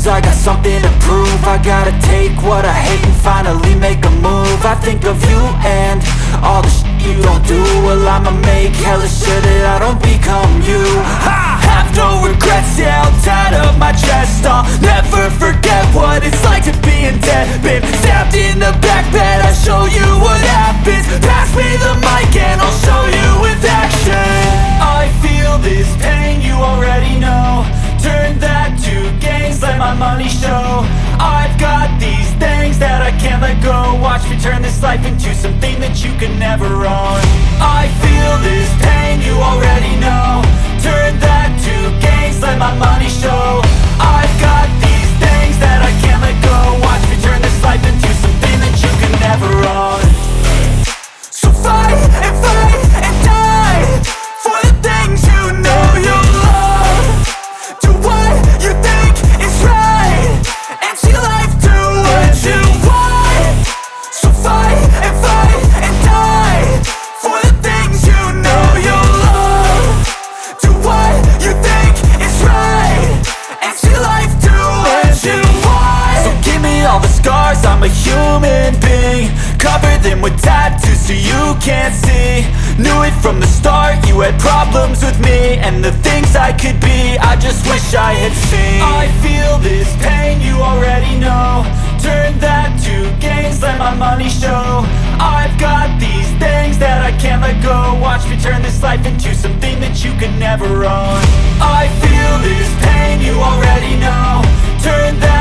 Cause I got something to prove. I gotta take what I hate and finally make a move. I think of you and all the shit you don't do. Well, I'ma make hella sure that I don't become you. I have no regrets, yeah, I'll tie up my chest. I'll never forget what it's like to be in debt. Been stabbed in the back bed, I'll show you what happens. Pass me the mic and I'll show you with action. I feel this pain, you already know. Turn that to gains, let my money show. I've got these things that I can't let go. Watch me turn this life into something that you can never own. I feel this pain, you already know. Turn that to gains, let my money show. I've got these things that I can't let go. Watch me turn this life into something that you can never own. So fight and die for the things you know you love. Do what you think is right and see life do what you want. So fight and die for the things you know you love. Do what you think is right and see life do what you want. So give me all the scars, I'm a human being. Cover them with tattoos so you can't see. Knew it from the start, you had problems with me and the things I could be, I just wish I had seen. I feel this pain, you already know. Turn that to gains, let my money show. I've got these things that I can't let go. Watch me turn this life into something that you can never own. I feel this pain, you already know. Turn that